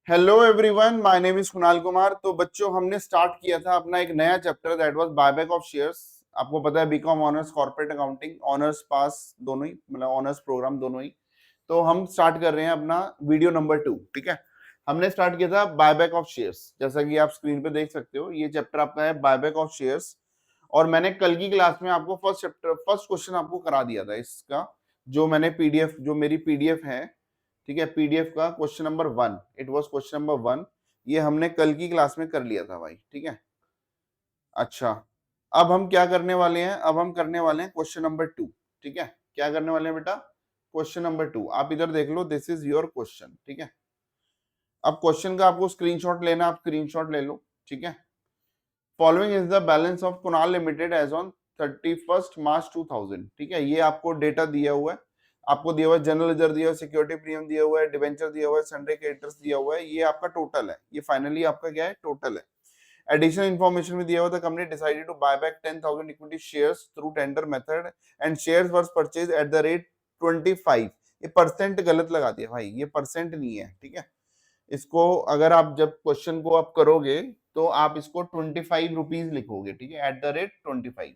Hello everyone, my name is Kunal Kumar. तो बच्चों, हमने स्टार्ट किया था अपना एक नया chapter, that was buyback of shares. आपको पता है BCom honours corporate accounting honours pass दोनों ही, मतलब ऑनर्स प्रोग्राम दोनों ही। तो हम स्टार्ट कर रहे हैं अपना वीडियो नंबर 2। ठीक है, हमने स्टार्ट किया था बायबैक ऑफ शेयर्स। जैसा कि आप स्क्रीन पे देख सकते हो, ये चैप्टर आपका है बायबैक ऑफ शेयर्स। और मैंने कल की क्लास में आपको फर्स्ट क्वेश्चन आपको करा दिया था इसका, जो मैंने पीडीएफ, जो मेरी पीडीएफ है, ठीक है, पीडीएफ का question number 1, it was question number 1। ये हमने कल की क्लास में कर लिया था भाई। ठीक है, अच्छा, अब हम क्या करने वाले हैं? अब हम करने वाले हैं क्वेश्चन नंबर 2। ठीक है, क्या करने वाले हैं बेटा? Question number 2। आप इधर देख लो, दिस इज योर क्वेश्चन। ठीक है, अब क्वेश्चन का आपको स्क्रीनशॉट लेना, आप स्क्रीनशॉट ले लो। ठीक है, following is the balance of Kunal limited as on 31 March 2000। ठीक है, ये आपको डेटा दिया हुआ है, आपको दिया हुआ है जनरल लेजर दिया हुआ है, सिक्योरिटी प्रीमियम दिया हुआ है, डिबेंचर दिया हुआ है, सन्डे क्रेडिटर्स दिया हुआ है। ये आपका टोटल है, ये फाइनली आपका क्या है? टोटल है। एडिशनल इन्फॉर्मेशन में दिया हुआ था, company decided to buy back 10,000 equity shares through tender method and shares were purchase at the rate 25। ये परसेंट गलत लगा दिया भाई, ये परसेंट नहीं है। ठीक है, इसको अगर आप जब क्वेश्चन को आप करोगे तो आप इसको 25 रुपीज लिखोगे। ठीक है, एट द रेट 25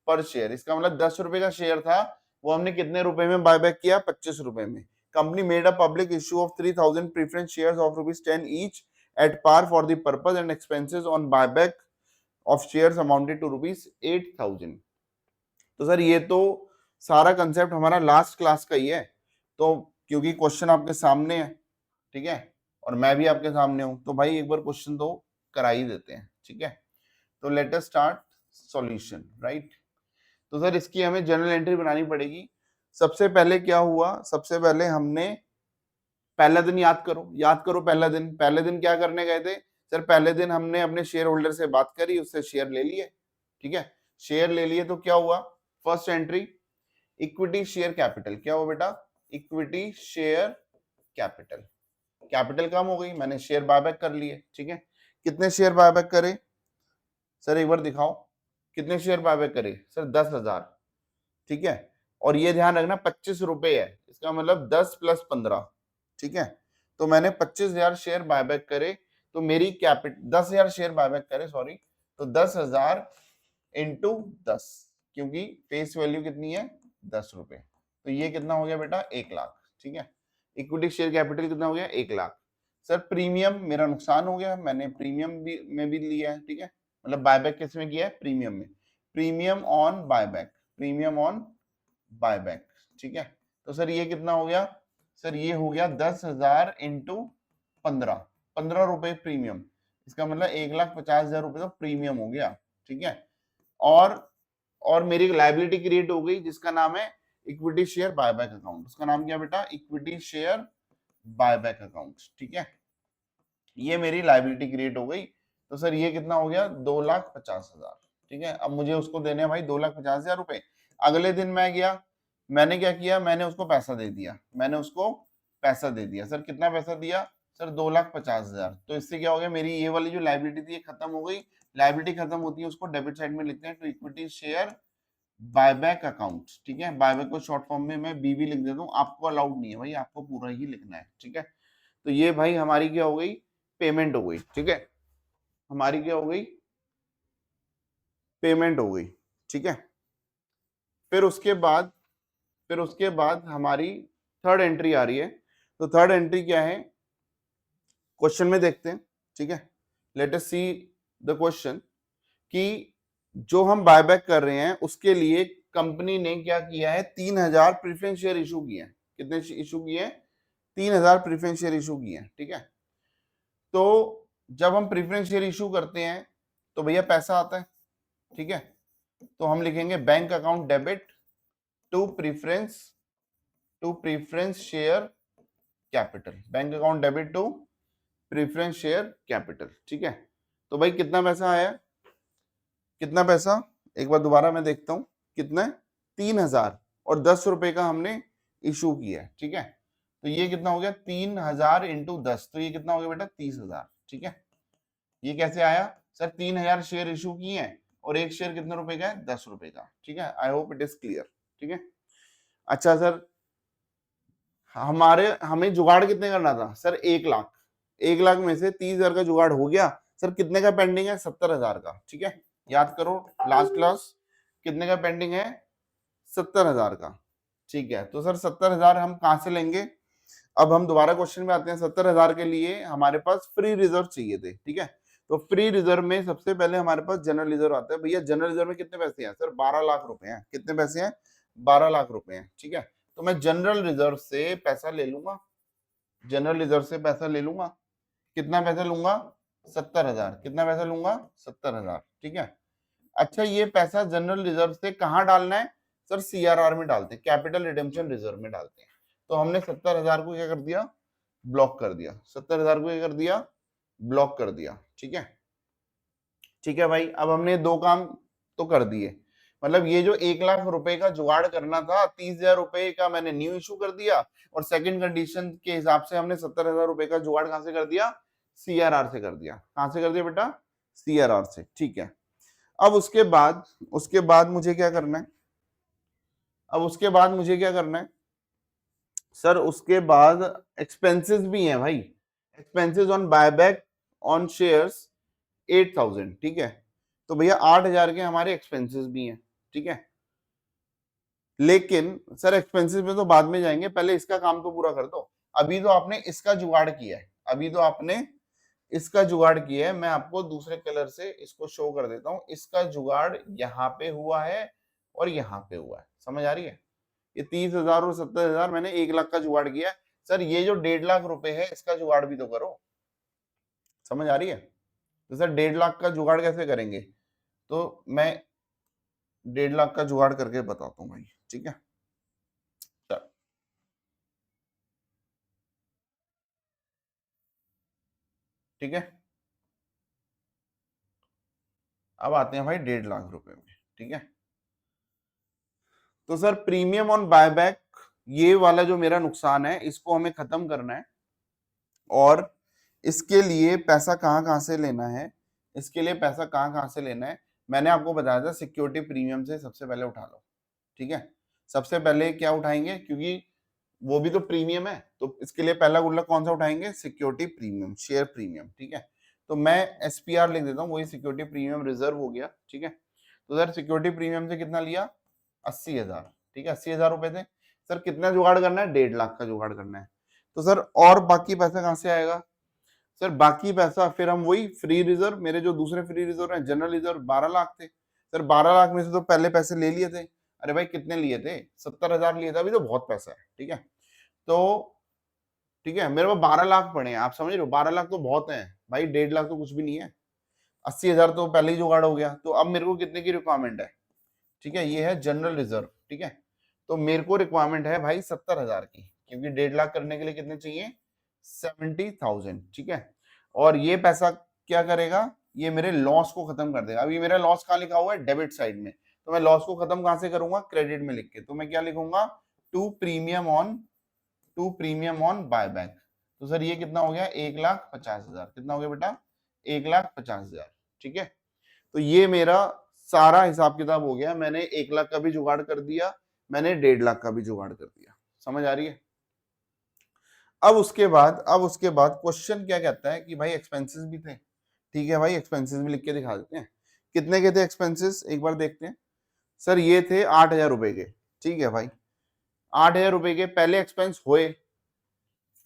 पर शेयर। इसका मतलब 10 रुपए का शेयर था, वो हमने कितने रुपए में बायबैक किया? 25 रुपए में। Company made a public issue of 3,000 preference shares of ₹10 each at par for the purpose and expenses on buyback of shares amounted to ₹8,000। तो सर ये तो सारा कंसेप्ट हमारा लास्ट क्लास का ही है, तो क्योंकि क्वेश्चन आपके सामने है, ठीक है, और मैं भी आपके सामने हूं, तो भाई एक बार क्वेश्चन तो करा ही देते हैं। ठीक है, तो let us start solution, right. तो सर इसकी हमें जनरल एंट्री बनानी पड़ेगी। सबसे पहले क्या हुआ? सबसे पहले हमने पहला दिन याद करो, याद करो पहले दिन क्या करने गए थे? सर पहले दिन हमने अपने शेयर होल्डर से बात करी, उससे शेयर ले लिए। ठीक है, शेयर ले लिए तो क्या हुआ? First entry equity share capital. क्या हुआ बेटा? Equity share capital. कैपिटल कम हो गई, मैंने शेयर बायबैक कर लिए। ठीक है, कितने शेयर बायबैक करे? सर एक बार दिखाओ, कितने शेयर बायबैक करे? सर 10,000। ठीक है, और ये ध्यान रखना 25 रुपए है, इसका मतलब 10 + 15। ठीक है, तो मैंने 25,000 शेयर बायबैक करे, तो मेरी कैपिटल 10,000 शेयर बायबैक करे, सॉरी, तो 10,000 इंटू 10, क्योंकि फेस वैल्यू कितनी है? 10 रुपए। तो ये कितना हो गया बेटा? 1,00,000। ठीक है, इक्विटी शेयर कैपिटल कितना हो गया? 1,00,000। सर प्रीमियम मेरा नुकसान हो गया, मैंने प्रीमियम भी में भी लिया है। ठीक है, मतलब बायबैक किस में किया है? प्रीमियम में। Premium on buyback, premium on buyback. ठीक है, तो सर ये कितना हो गया? सर ये हो गया 10,000 इंटू 15, 15 रुपए प्रीमियम। इसका मतलब 1,50,000 रुपए तो प्रीमियम हो गया। ठीक है, और मेरी एक लाइबिलिटी क्रिएट हो गई जिसका नाम है इक्विटी शेयर बायबैक अकाउंट। उसका नाम क्या बेटा? Equity share buyback account. ठीक है, ये मेरी लाइबिलिटी क्रिएट हो गई। तो सर ये कितना हो गया? 2,50,000। ठीक है, अब मुझे उसको देने हैं भाई 2,50,000 रुपए। अगले दिन मैं गया, मैंने क्या किया? मैंने उसको पैसा दे दिया, मैंने उसको पैसा दे दिया। सर कितना पैसा दिया? सर 2,50,000। तो इससे क्या हो गया? मेरी ये वाली जो लाइबिलिटी थी ये खत्म हो गई। लाइबिलिटी खत्म होती है उसको डेबिट साइड में लिखते हैं, तो इक्विटी शेयर बायबैक अकाउंट। ठीक है, बायबैक को शॉर्ट फॉर्म में मैं बीबी लिख देता हूँ, आपको अलाउड नहीं है भाई, आपको पूरा ही लिखना है। ठीक है, तो ये भाई हमारी क्या हो गई? पेमेंट हो गई। ठीक है, हमारी क्या हो गई? पेमेंट हो गई। ठीक है, फिर उसके बाद हमारी थर्ड एंट्री आ रही है। तो थर्ड एंट्री क्या है? क्वेश्चन में देखते हैं। ठीक है, let us see the question, कि जो हम बायबैक कर रहे हैं उसके लिए कंपनी ने क्या किया है? 3,000 प्रेफरेंस शेयर इशू किए हैं। कितने इशू किए हैं? 3,000 प्रेफरेंस शेयर इशू किए हैं। ठीक है, तो जब हम प्रेफरेंस शेयर इशू करते हैं तो भैया पैसा आता है। ठीक है, तो हम लिखेंगे bank account debit to preference share capital. Bank account debit to preference share capital. ठीक है, तो भाई कितना पैसा आया? कितना पैसा? एक बार दोबारा मैं देखता हूं, कितना है? 3,000, और 10 रुपए का हमने इशू किया है। ठीक है, तो ये कितना हो गया? 3,000 इंटू 10, तो ये कितना हो गया बेटा? 30,000। ठीक है, ये कैसे आया? सर 3,000 शेयर इशू किए हैं, और एक शेयर कितने रुपए का है? 10 रुपए का। ठीक है, I hope it is clear. ठीक है, अच्छा सर, हमें जुगाड़ कितने करना था? सर 1,00,000। 1 लाख में से 30,000 का जुगाड़ हो गया। सर कितने का पेंडिंग है? 70,000 का। ठीक है, याद करो लास्ट क्लास कितने का पेंडिंग है? 70,000 का। ठीक है, तो सर 70,000 हम कहां से लेंगे? अब हम दोबारा क्वेश्चन में आते हैं। 70,000 के लिए हमारे पास फ्री रिजर्व चाहिए थे। ठीक है, तो फ्री रिजर्व में सबसे पहले हमारे पास जनरल रिजर्व आता है। भैया जनरल रिजर्व में कितने पैसे हैं? सर 12 लाख रुपए हैं। कितने पैसे हैं? 12 लाख रुपए हैं। ठीक है, तो मैं जनरल रिजर्व से पैसा ले लूंगा। जनरल रिजर्व से पैसा ले लूंगा। कितना पैसा लूंगा? 70,000। कितना पैसा लूंगा? 70,000। ठीक है, अच्छा ये पैसा जनरल रिजर्व से कहां डालना है? सर सीआरआर में डालते हैं, कैपिटल रिडेम्पशन रिजर्व में डालते हैं। तो हमने 70,000 को क्या कर दिया? ब्लॉक कर दिया। 70,000 को क्या कर दिया? ब्लॉक कर दिया। ठीक है, ठीक है भाई, अब हमने दो काम तो कर दिए। मतलब ये जो 1 लाख रुपए का जुगाड़ करना था, 30,000 रुपए का मैंने न्यू इशू कर दिया, और सेकंड कंडीशन के हिसाब से हमने 70,000 रुपए का जुगाड़ कहां से कर दिया? सीआरआर से कर दिया। कहां से कर दिया बेटा? सीआरआर से। ठीक है, अब उसके बाद मुझे क्या करना है? अब उसके बाद मुझे क्या करना है? सर उसके बाद एक्सपेंसेस भी हैं भाई। Expenses on buyback on shares 8,000। ठीक है, तो भैया 8,000 के हमारे एक्सपेंसेस भी हैं। ठीक है, लेकिन सर एक्सपेंसेस में तो बाद में जाएंगे, पहले इसका काम तो पूरा कर दो। अभी तो आपने इसका जुगाड़ किया है, अभी तो आपने इसका जुगाड़ किया है। मैं आपको दूसरे कलर से इसको शो कर देता हूं। इसका जुगाड़ यहाँ पे हुआ है और यहाँ पे हुआ है। समझ आ रही है? ये 30,000 और 70,000 मैंने 1 लाख का जुगाड़ किया है। सर ये जो 1.5 लाख रुपए है इसका जुगाड़ भी तो करो। समझ आ रही है? तो सर 1.5 लाख का जुगाड़ कैसे करेंगे? तो मैं 1.5 लाख का जुगाड़ करके बताता हूँ भाई। ठीक है, चल ठीक है, अब आते हैं भाई 1.5 लाख रुपए में। ठीक है, तो सर प्रीमियम ऑन बायबैक, ये वाला जो मेरा नुकसान है इसको हमें खत्म करना है, और इसके लिए पैसा कहां कहां से लेना है? इसके लिए पैसा कहां कहां से लेना है? मैंने आपको बताया था सिक्योरिटी प्रीमियम से सबसे पहले उठा लो। ठीक है, सबसे पहले क्या उठाएंगे? क्योंकि वो भी तो प्रीमियम है, तो इसके लिए पहला गुल्लक कौन सा उठाएंगे? Security premium, share premium. ठीक है, तो मैं एसपीआर लिख देता हूँ, वही सिक्योरिटी प्रीमियम रिजर्व हो गया। ठीक है, तो सर सिक्योरिटी प्रीमियम से कितना लिया? 80,000। ठीक है, 80,000 रुपए थे। सर कितना जुगाड़ करना है? 1.5 लाख का जुगाड़ करना है। तो सर और बाकी पैसा कहां से आएगा? सर बाकी पैसा फिर हम वही फ्री रिजर्व, मेरे जो दूसरे फ्री रिजर्व है, जनरल रिजर्व 12 लाख थे। सर 12 लाख में से तो पहले पैसे ले लिए थे। अरे भाई कितने लिए थे? 70,000 लिए थे। अभी तो बहुत पैसा है। ठीक है, तो ठीक है, मेरे पास 12 लाख पड़े हैं। आप समझ रहे हो? 12 लाख तो बहुत है भाई, 1.5 लाख तो कुछ भी नहीं है। 80,000 तो पहले ही जुगाड़ हो गया। तो अब मेरे को कितने की रिक्वायरमेंट है? ठीक है, ये है जनरल रिजर्व। ठीक है, तो मेरे को रिक्वायरमेंट है भाई 70,000 की, क्योंकि 1.5 लाख करने के लिए कितने चाहिए? 70,000। ठीक है, और ये पैसा क्या करेगा? ये मेरे लॉस को खत्म कर देगा। अभी मेरा लॉस कहाँ लिखा हुआ है? डेबिट साइड में। तो मैं लॉस को खत्म कहां से करूंगा? क्रेडिट में लिख के। तो मैं क्या लिखूंगा? To premium on buyback. तो सर ये कितना हो गया? 1,50,000। कितना हो गया बेटा? 1,50,000। ठीक है, तो ये मेरा सारा हिसाब किताब हो गया। मैंने 1 लाख का भी जुगाड़ कर दिया, मैंने 1.5 लाख का भी जुगाड़ कर दिया। समझ आ रही है? अब उसके बाद क्वेश्चन क्या कहता है कि भाई एक्सपेंसेस भी थे। ठीक है भाई, एक्सपेंसेस भी लिख के दिखा देते हैं। कितने के थे एक्सपेंसेस? एक बार देखते हैं। सर ये थे 8,000 रुपए के। ठीक है भाई, 8,000 रुपए के पहले एक्सपेंस हुए,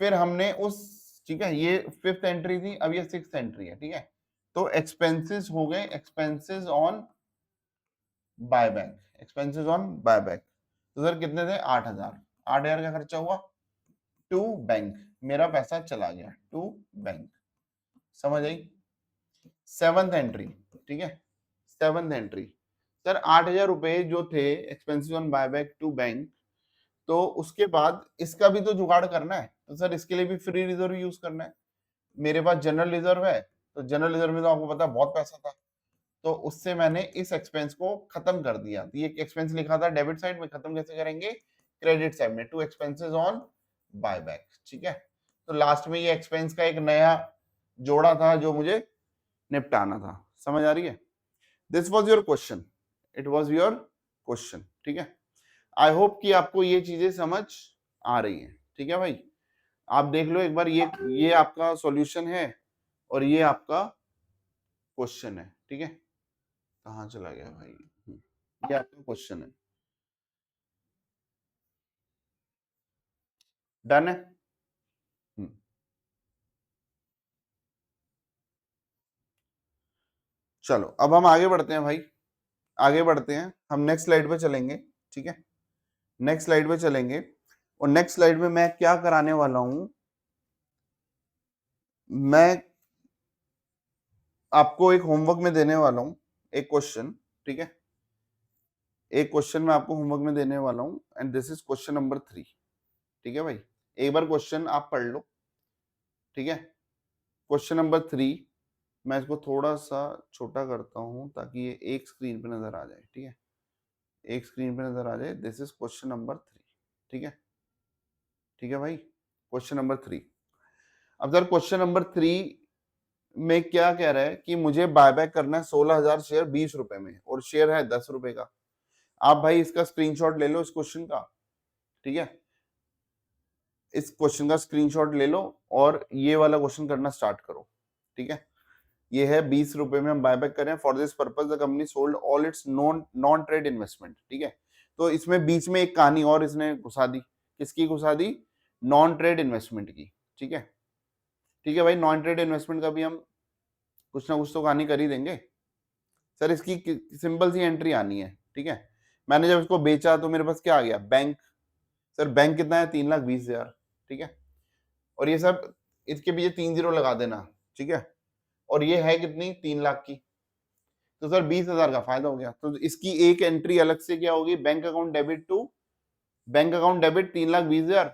फिर हमने उस, ठीक है ये 5th एंट्री थी, अब ये 6th एंट्री है। ठीक है, तो एक्सपेंसेस हो गए, expenses on buyback, expenses on buyback. तो सर कितने थे? 8,000। 8,000 का खर्चा हुआ टू बैंक, मेरा पैसा चला गया टू बैंक। समझ आई? 7th entry. ठीक है, 7th एंट्री। सर 8,000 रुपए जो थे expenses on buyback to bank, तो उसके बाद इसका भी तो जुगाड़ करना है। तो सर इसके लिए भी फ्री रिजर्व यूज करना है। मेरे पास जनरल रिजर्व है, तो जनरल रिजर्व में तो आपको पता है बहुत पैसा था, तो उससे मैंने इस एक्सपेंस को खत्म कर दिया। तो ये एक्सपेंस लिखा था डेबिट साइड में, खत्म कैसे करेंगे? क्रेडिट साइड में, टू एक्सपेंसेस ऑन बायबैक। ठीक है, तो लास्ट में ये एक्सपेंस का एक नया जोड़ा था जो मुझे निपटाना था। समझ आ रही है? This was your question, it was your question. ठीक है, आई होप कि आपको ये चीजें समझ आ रही है। ठीक है भाई, आप देख लो एक बार, ये आपका सॉल्यूशन है और ये आपका क्वेश्चन है, ठीक है। कहाँ चला गया भाई, ये आपका क्वेश्चन है, डन है। चलो अब हम आगे बढ़ते हैं भाई, आगे बढ़ते हैं, हम नेक्स्ट स्लाइड पे चलेंगे, ठीक है। नेक्स्ट स्लाइड पे चलेंगे और नेक्स्ट स्लाइड में मैं क्या कराने वाला हूं, मैं आपको एक होमवर्क में देने वाला हूं, एक क्वेश्चन, ठीक है। एक क्वेश्चन मैं आपको होमवर्क में देने वाला हूं and this is question number 3, ठीक है भाई। एक बार क्वेश्चन आप पढ़ लो, ठीक है। क्वेश्चन नंबर 3, मैं इसको थोड़ा सा छोटा करता हूं ताकि ये एक स्क्रीन पे नजर आ जाए, ठीक है। एक स्क्रीन पे नजर आ जाए, दिस इज क्वेश्चन नंबर 3, ठीक है। ठीक है भाई, क्वेश्चन नंबर 3। अब सर क्वेश्चन नंबर 3 में क्या कह रहा है कि मुझे बायबैक करना है 16,000 शेयर 20 रुपए में और शेयर है 10 रुपए का। आप भाई इसका स्क्रीनशॉट ले लो इस क्वेश्चन का, ठीक है। इस क्वेश्चन का स्क्रीनशॉट ले लो और ये वाला क्वेश्चन करना स्टार्ट करो, ठीक है। ये है 20 रुपए में हम बायबैक करें, for this purpose the company sold all it's non trade investment, ठीक है। तो इसमें बीच में एक कहानी और इसने घुसा दी, किसकी घुसा दी, नॉन ट्रेड इन्वेस्टमेंट की, ठीक है। ठीक है भाई, नॉन ट्रेड इन्वेस्टमेंट का भी हम कुछ ना कुछ तो कहानी कर ही देंगे। सर इसकी सिंपल सी एंट्री आनी है, ठीक है। मैंने जब इसको बेचा तो मेरे पास क्या आ गया, बैंक। सर बैंक कितना है, 3,20,000, ठीक है। और ये सब इसके पीछे 3 जीरो लगा देना, ठीक है। और ये है कितनी, 3 लाख की। तो सर 20,000 का फायदा हो गया। तो इसकी एक एंट्री अलग से क्या होगी, bank account debit to, bank account debit 3,20,000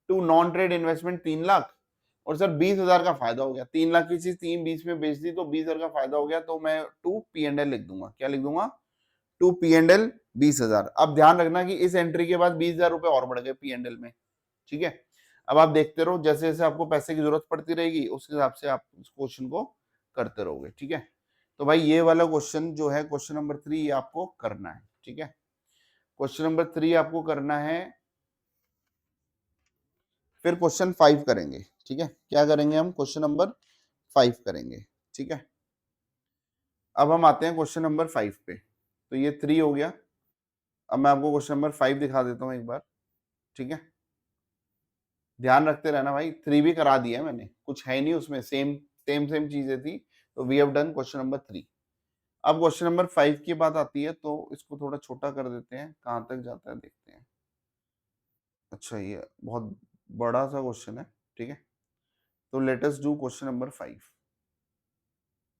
to non trade investment 3 lakh, और सर 20,000 का फायदा हो गया। 3 लाख की चीज 3,20 में बेच दी तो 20,000 का फायदा हो गया, तो मैं टू पी एंड एल लिख दूंगा। क्या लिख दूंगा, टू पी एंड एल 20,000। अब ध्यान रखना कि इस एंट्री के बाद 20,000 रुपए और बढ़ गए पी एंड एल में, ठीक है। अब आप देखते रहो, जैसे जैसे आपको पैसे की जरूरत पड़ती रहेगी उस हिसाब से आप इस क्वेश्चन को करते रहोगे, ठीक है। तो भाई ये वाला क्वेश्चन जो है क्वेश्चन नंबर 3 ये आपको करना है, ठीक है। क्वेश्चन नंबर 3 आपको करना है, फिर क्वेश्चन 5 करेंगे, ठीक है। क्या करेंगे हम, क्वेश्चन नंबर 5 करेंगे, ठीक है। अब हम आते हैं क्वेश्चन नंबर 5 पे। तो ये 3 हो गया, अब मैं आपको क्वेश्चन नंबर 5 दिखा देता हूँ एक बार, ठीक है। ध्यान रखते रहना भाई, 3 भी करा दिया है मैंने, कुछ है नहीं उसमें, सेम सेम सेम चीजें थी। तो we have done question number 3। अब क्वेश्चन नंबर 5 की बात आती है, तो इसको थोड़ा छोटा कर देते हैं, कहाँ तक जाता है देखते हैं। अच्छा ये बहुत बड़ा सा क्वेश्चन है, ठीक है। तो let us do question number 5,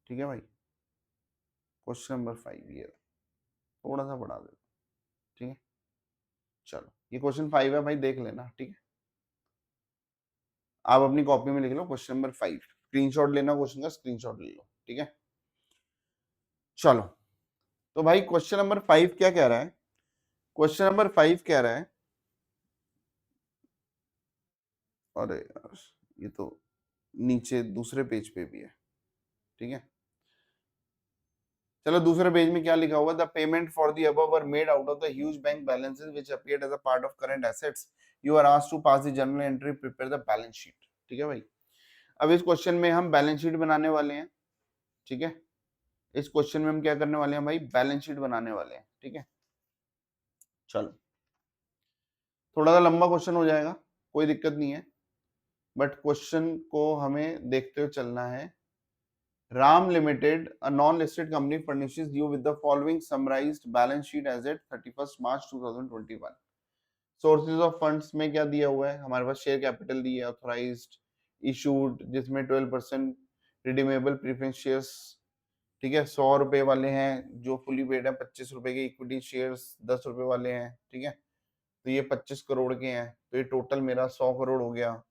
ठीक है भाई। क्वेश्चन नंबर 5 ये थोड़ा सा बढ़ा देता, ठीक है। चलो ये क्वेश्चन 5 है भाई, देख लेना, ठीक है। आप अपनी कॉपी में लिख लो क्वेश्चन नंबर 5, स्क्रीनशॉट लेना क्वेश्चन का, स्क्रीनशॉट ले लो, ठीक है। चलो तो भाई क्वेश्चन नंबर 5 क्या कह रहा है, क्वेश्चन नंबर 5 कह रहा है, अरे यार ये तो नीचे दूसरे पेज पे भी है, ठीक है। चलो दूसरे पेज में क्या लिखा हुआ, the payment for the above were made out of the huge bank balances which appeared as a part of current assets, you are asked to pass the journal entry, prepare the balance sheet, ठीक है भाई। अब इस question में हम balance sheet बनाने वाले हैं, ठीक है। इस क्वेश्चन में हम क्या करने वाले हैं भाई, बैलेंस शीट बनाने वाले हैं, ठीक है। चलो थोड़ा सा लंबा क्वेश्चन हो जाएगा, कोई दिक्कत नहीं है, बट क्वेश्चन को हमें देखते हुए चलना है। RAM Limited, a non-listed company, furnishes you with the following summarized balance sheet as at 31st March 2021. Sources of funds में क्या दिया हुआ है, हमारे पास शेयर कैपिटल दी है, ऑथराइज्ड, इशूड जिसमें 12% रिडीमेबल प्रीफरेंस शेयर्स, ठीक है, 100 रुपए वाले हैं जो फुली पेड है, 25 रुपए के इक्विटी शेयर्स 10 रुपए वाले हैं, ठीक है। तो ये 25 करोड़ के हैं, तो ये टोटल मेरा 100 करोड़ हो गया।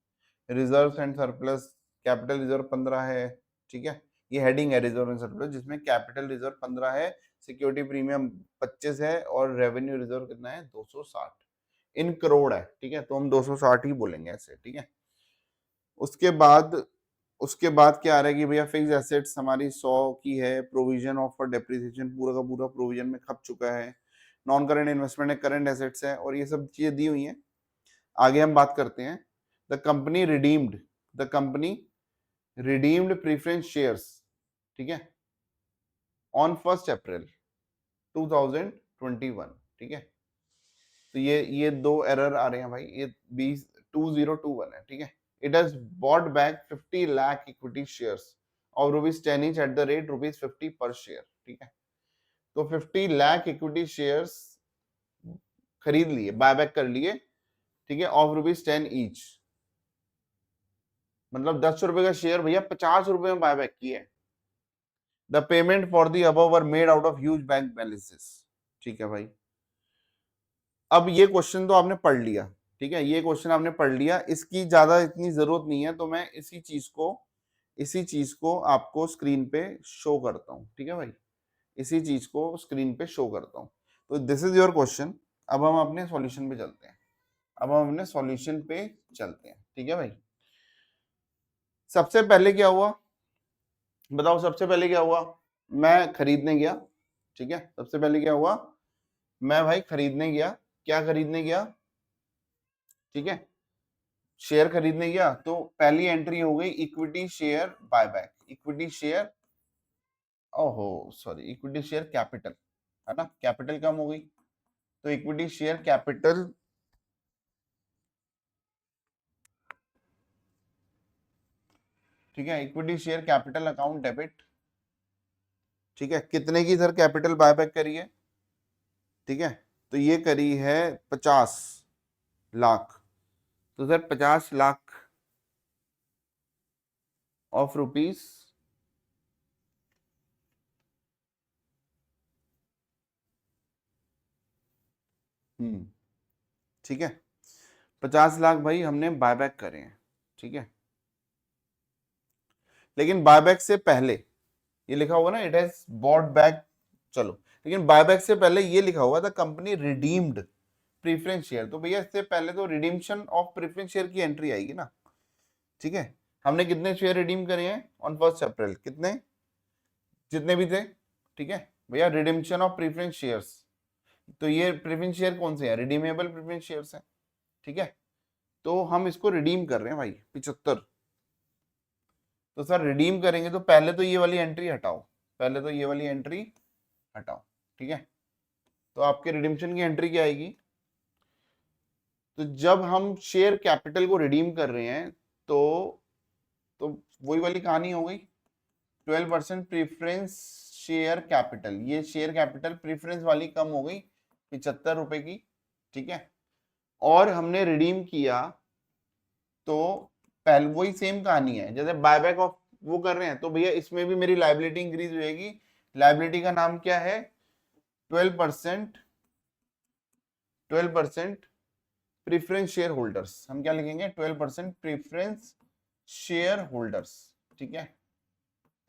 Reserve and surplus, capital reserve 15 है, ठीक है। ये हेडिंग है रिजर्व एंड सरप्लस, जिसमें कैपिटल रिजर्व 15 है, सिक्योरिटी प्रीमियम 25 है, और रेवेन्यू रिजर्व कितना है, 260 इन करोड़ है, ठीक है। तो हम 260 ही बोलेंगे ऐसे, ठीक है। उसके बाद क्या आ रहा है कि भैया फिक्स एसेट्स हमारी 100 की है, प्रोविजन ऑफ फॉर डेप्रिसिएशन पूरा का पूरा प्रोविजन में खप चुका है, नॉन करंट इन्वेस्टमेंट है, करंट एसेट्स है, और ये सब चीजें दी हुई हैं। आगे हम बात करते हैं, the company redeemed preference shares, ठीक है, ऑन 1 अप्रैल 2021, ठीक है। तो ये दो एरर आ रहे हैं भाई, ये 2021 है, ठीक है। It has bought back 50 lakh equity shares और ₹10 each एट द रेट ₹50 पर शेयर, ठीक है। तो 50 लाख इक्विटी शेयर्स खरीद लिए, बायबैक कर लिए, ठीक है, ऑफ ₹10 ईच, मतलब 10 रुपए का शेयर भैया 50 रुपए में बायबैक किया है। The payment for the above were made out of huge bank balances, ठीक है भाई। अब ये क्वेश्चन तो आपने पढ़ लिया, ठीक है, ये क्वेश्चन आपने पढ़ लिया, इसकी ज्यादा इतनी जरूरत नहीं है, तो मैं इसी चीज को आपको स्क्रीन पे शो करता हूं, ठीक है भाई, इसी चीज को स्क्रीन पे शो करता हूं। तो दिस इज योर क्वेश्चन। अब हम अपने सॉल्यूशन पे चलते हैं, ठीक है भाई। सबसे पहले क्या हुआ बताओ, सबसे पहले क्या हुआ, मैं खरीदने गया, ठीक है, सबसे पहले क्या हुआ, मैं भाई खरीदने गया, क्या खरीदने गया, ठीक है, शेयर खरीदने गया। तो पहली एंट्री हो गई equity share buyback, equity share capital, है ना, कैपिटल कम हो गई, तो इक्विटी शेयर कैपिटल, ठीक है, equity share capital account debit, ठीक है, कितने की सर कैपिटल बायबैक करी है, ठीक है, तो ये करी है 50 लाख, तो सर 50 लाख ऑफ रुपीस, ठीक है, 50 लाख भाई हमने बायबैक करे हैं, ठीक है। लेकिन बायबैक से पहले ये लिखा होगा ना, इट हैज बॉट बैक, चलो, लेकिन बायबैक से पहले ये लिखा हुआ था कंपनी रिडीम्ड प्रीफरेंस शेयर, तो भैया इससे पहले तो रिडीम्पशन ऑफ प्रीफरेंस शेयर की एंट्री आएगी ना, ठीक है। हमने कितने शेयर रिडीम करे हैं ऑन 1 अप्रैल, कितने, जितने भी थे, ठीक है भैया, रिडीम्पशन ऑफ प्रीफरेंस शेयर्स, तो ये प्रीफरेंस शेयर कौन से हैं, रिडीमेबल प्रीफरेंस शेयर्स हैं, ठीक है। तो हम इसको रिडीम कर रहे हैं भाई 75, तो सर रिडीम करेंगे तो पहले तो ये वाली एंट्री हटाओ, ठीक है। तो आपके रिडीम्पशन की एंट्री क्या आएगी, तो जब हम शेयर कैपिटल को रिडीम कर रहे हैं तो वही वाली कहानी हो गई, 12% प्रीफरेंस शेयर कैपिटल, ये शेयर कैपिटल प्रीफरेंस वाली कम हो गई 75 रुपए की, ठीक है, और हमने रिडीम किया, तो पहले वही सेम कहानी है, जैसे बायबैक ऑफ वो कर रहे हैं, तो भैया इसमें भी मेरी लाइबिलिटी इंक्रीज होगी, लाइबिलिटी का नाम क्या है, 12% प्रीफरेंस शेयर होल्डर्स, हम क्या लिखेंगे, 12% प्रीफरेंस शेयर होल्डर्स, ठीक है।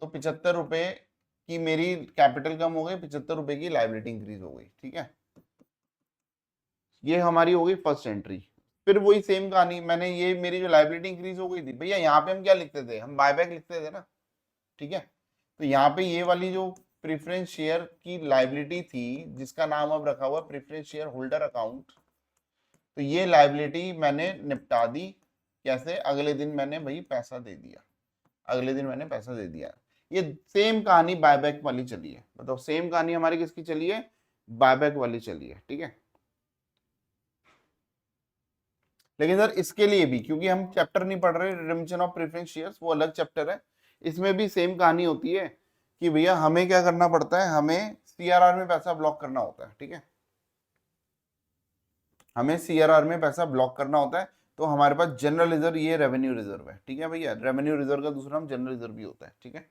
तो 75 रुपए की मेरी कैपिटल कम हो गई, 75 रुपए की लाइबिलिटी इंक्रीज हो गई, ठीक है। ये हमारी हो गई फर्स्ट एंट्री। फिर वही सेम कहानी, मैंने ये मेरी जो लाइबिलिटी इंक्रीज हो गई थी भैया, यहाँ पे हम क्या लिखते थे, हम बायबैक लिखते थे ना, ठीक है। तो यहाँ पे ये वाली जो प्रीफरेंस शेयर की लाइबिलिटी थी, जिसका नाम अब रखा हुआ प्रीफरेंस शेयर होल्डर अकाउंट, तो ये लाइबिलिटी मैंने निपटा दी, कैसे, अगले दिन मैंने भाई पैसा दे दिया, ये सेम कहानी बायबैक वाली चली है, मतलब सेम कहानी हमारी किसकी चली है, बायबैक वाली चली है, ठीक है। लेकिन सर इसके लिए भी, क्योंकि हम चैप्टर नहीं पढ़ रहे रिडम्पशन ऑफ प्रेफरेंस शेयर्स, वो अलग चैप्टर है, इसमें भी सेम कहानी होती है कि भैया हमें क्या करना पड़ता है, हमें सीआरआर में पैसा ब्लॉक करना होता है, ठीक है, हमें सीआरआर में पैसा ब्लॉक करना होता है। तो हमारे पास जनरल रिजर्व, ये रेवेन्यू रिजर्व है, ठीक है भैया, रेवेन्यू रिजर्व का दूसरा नाम जनरल रिजर्व भी होता है, ठीक है।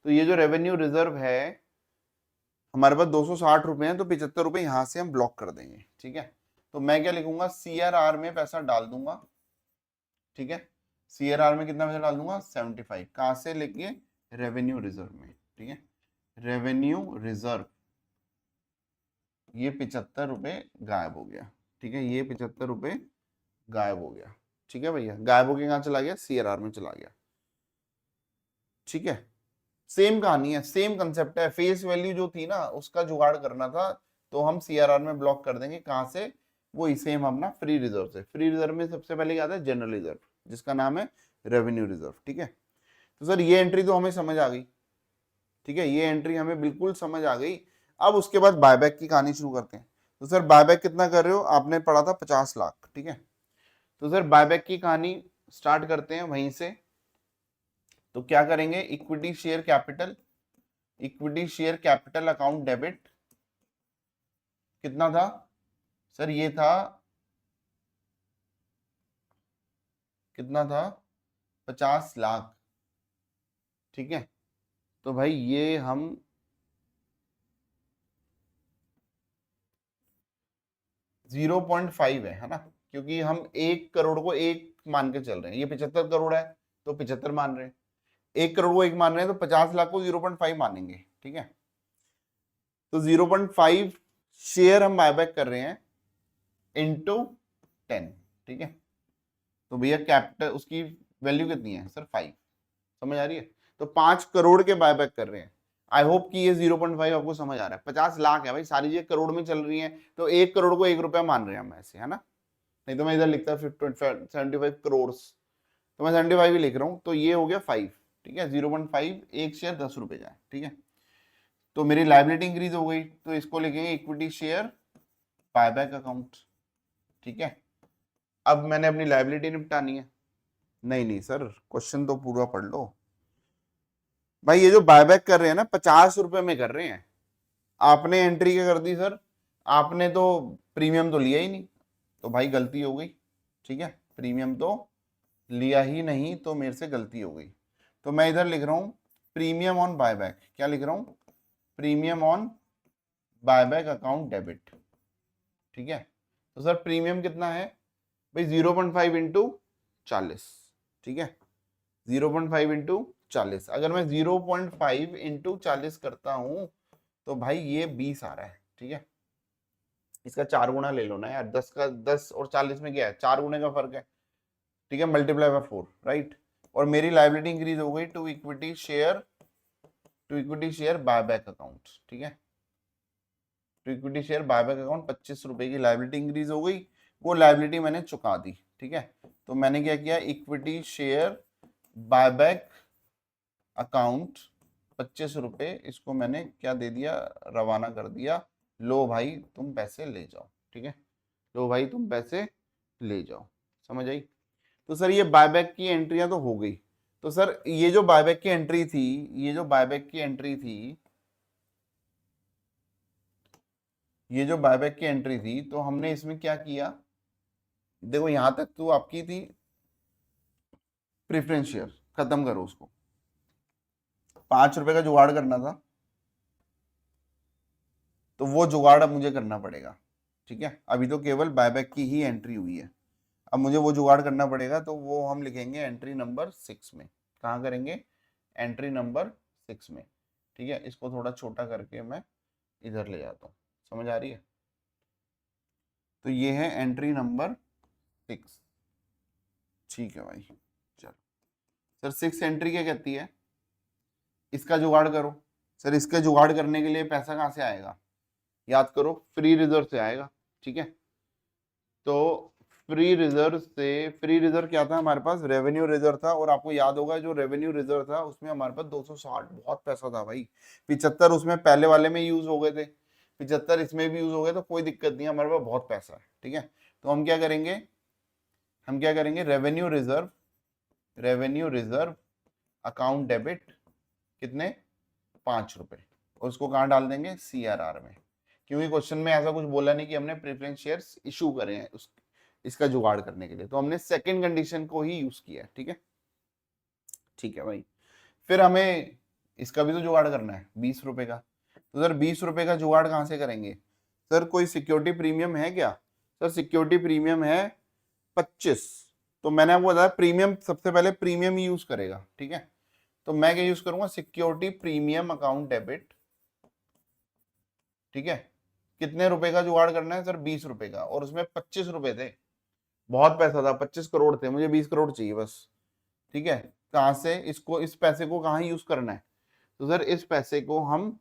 तो ये जो रेवेन्यू रिजर्व है हमारे पास 260 रुपए हैं, तो 75 रुपए यहां से हम ब्लॉक कर देंगे, ठीक है। तो मैं क्या लिखूंगा, सीआरआर में पैसा डाल दूंगा, ठीक है, सीआरआर में कितना पैसा डाल दूंगा, 75, कहां से लेके, रेवेन्यू रिजर्व में, ठीक है, रेवेन्यू रिजर्व, ये 75 रुपए गायब हो गया, ठीक है, ये 75 रुपए गायब हो गया, ठीक है भैया, गायब होके कहां चला गया, सीआरआर में चला गया, ठीक है। सेम कहानी है, सेम कंसेप्ट है, फेस वैल्यू जो थी ना उसका जुगाड़ करना था, तो हम सीआरआर में ब्लॉक कर देंगे, कहां से, वही सेम अपना फ्री रिजर्व से। फ्री रिजर्व में सबसे पहले क्या आता है, जनरल रिजर्व, जिसका नाम है रेवेन्यू रिजर्व। ठीक है, तो सर ये एंट्री तो हमें समझ आ गई। ठीक है, ये एंट्री हमें बिल्कुल समझ आ गई। अब उसके बाद बायबैक की कहानी शुरू करते हैं। तो सर बायबैक कितना कर रहे हो, आपने पढ़ा था 50 लाख। ठीक है, तो सर बायबैक की कहानी स्टार्ट करते हैं वहीं से। तो क्या करेंगे, equity share capital, equity share capital account debit कितना था सर, ये था कितना था 50 लाख। ठीक है, तो भाई ये हम 0.5 है ना, क्योंकि हम 1 करोड़ को 1 मान के चल रहे हैं, ये 75 करोड़ है तो 75 मान रहे हैं, 1 करोड़ को 1 मान रहे हैं, तो 50 लाख को 0.5 मानेंगे। ठीक है, तो 0.5 शेयर हम बायबैक कर रहे हैं इंटू 10। ठीक है, तो भैया कैपिटल उसकी वैल्यू कितनी है सर, 5। समझ आ रही है, तो 5 करोड़ के बायबैक कर रहे हैं। आई होप कि ये 0.5 आपको समझ आ रहा है। 50 लाख है भाई, सारी चीजें करोड़ में चल रही हैं, तो 1 करोड़ को 1 रुपया मान रहे हैं हम ऐसे, है ना। नहीं तो मैं इधर लिखता 75 करोड़, तो मैं 75 ही लिख रहा हूँ, तो ये हो गया 5। ठीक है, 0.5 एक शेयर 10 रुपए का है। ठीक है, तो मेरी लाइबिलिटी इंक्रीज हो गई, तो इसको लिखेंगे इक्विटी शेयर बायबैक अकाउंट। ठीक है, अब मैंने अपनी लाइबिलिटी निपटानी है। नहीं नहीं सर, क्वेश्चन तो पूरा पढ़ लो भाई। ये जो बायबैक कर रहे हैं ना, 50 रुपए में कर रहे हैं। आपने एंट्री क्या कर दी सर, आपने तो प्रीमियम तो लिया ही नहीं, तो भाई गलती हो गई। ठीक है, प्रीमियम तो लिया ही नहीं, तो मेरे से गलती हो गई। तो मैं इधर लिख रहा हूं प्रीमियम ऑन बायबैक। क्या लिख रहा हूं, premium on buyback account debit. ठीक है, तो सर प्रीमियम कितना है भाई, 0.5 इंटू 40। ठीक है, 0.5 इंटू 40। अगर मैं 0.5 इंटू 40 करता हूं तो भाई ये 20 आ रहा है। ठीक है, इसका 4 गुना ले लो ना यार, 10 का 10 और 40 में क्या है, 4 गुने का फर्क है। ठीक है, मल्टीप्लाई बाय 4, राइट। और मेरी लाइबिलिटी इंक्रीज हो गई to equity share buyback account. ठीक है, to equity share buyback account 25 रुपए की लाइबिलिटी इंक्रीज हो गई, वो लाइबिलिटी मैंने चुका दी। ठीक है, तो मैंने क्या किया, इक्विटी शेयर बायबैक अकाउंट 25 रुपए, इसको मैंने क्या दे दिया, रवाना कर दिया। लो भाई तुम पैसे ले जाओ। ठीक है, लो भाई तुम पैसे ले जाओ। समझ आई। तो सर ये बायबैक की एंट्रियां तो हो गई। तो सर ये जो बायबैक की एंट्री थी, ये जो बायबैक की एंट्री थी, ये जो बायबैक की एंट्री थी, तो हमने इसमें क्या किया, देखो यहां तक तो आपकी थी प्रेफरेंस शेयर, खत्म करो उसको। 5 रुपए का जुगाड़ करना था, तो वो जुगाड़ अब मुझे करना पड़ेगा। ठीक है, अभी तो केवल बायबैक की ही एंट्री हुई है, अब मुझे वो जुगाड़ करना पड़ेगा, तो वो हम लिखेंगे एंट्री नंबर 6 में। कहाँ करेंगे, एंट्री नंबर 6 में। ठीक है, इसको थोड़ा छोटा करके मैं इधर ले जाता हूँ। समझ आ रही है, तो ये है एंट्री नंबर 6। ठीक है भाई, चलो सर 6 एंट्री क्या कहती है, इसका जुगाड़ करो। सर इसके जुगाड़ करने के लिए पैसा कहाँ से आएगा, याद करो फ्री रिजर्व से आएगा। ठीक है, तो फ्री रिजर्व से, फ्री रिजर्व क्या था हमारे पास, रेवेन्यू रिजर्व था। और आपको याद होगा जो रेवेन्यू रिजर्व था उसमें हमारे पास 260 बहुत पैसा था भाई। 75 उसमें पहले वाले में यूज हो गए थे, 75 इसमें भी यूज हो गए, तो कोई दिक्कत नहीं है, हमारे पास बहुत पैसा है। ठीक है, तो हम क्या करेंगे, रेवेन्यू रिजर्व अकाउंट डेबिट कितने, 5 रुपए, और उसको कहाँ डाल देंगे, CRR में। क्योंकि क्वेश्चन में ऐसा कुछ बोला नहीं कि हमने प्रेफरेंस शेयर्स इशू करे हैं इसका जुगाड़ करने के लिए, तो हमने सेकंड कंडीशन को ही यूज किया है। ठीक है, ठीक है भाई। फिर हमें इसका भी तो जुगाड़ करना है 20 रुपए का। तो सर 20 रुपए का जुगाड़ कहाँ से करेंगे, सर कोई सिक्योरिटी प्रीमियम है क्या, सर सिक्योरिटी प्रीमियम है 25। तो मैंने आपको बताया प्रीमियम, सबसे पहले प्रीमियम ही यूज करेगा। ठीक है, तो मैं क्या यूज करूंगा, सिक्योरिटी प्रीमियम अकाउंट डेबिट। ठीक है, कितने रुपए का जुगाड़ करना है सर, 20 रुपए का, और उसमें 25 रुपए थे, बहुत पैसा था, 25 करोड़ थे, मुझे 20 करोड़ चाहिए बस। ठीक है, कहां से इसको, इस पैसे को कहाँ यूज करना है, तो सर इस पैसे को हम,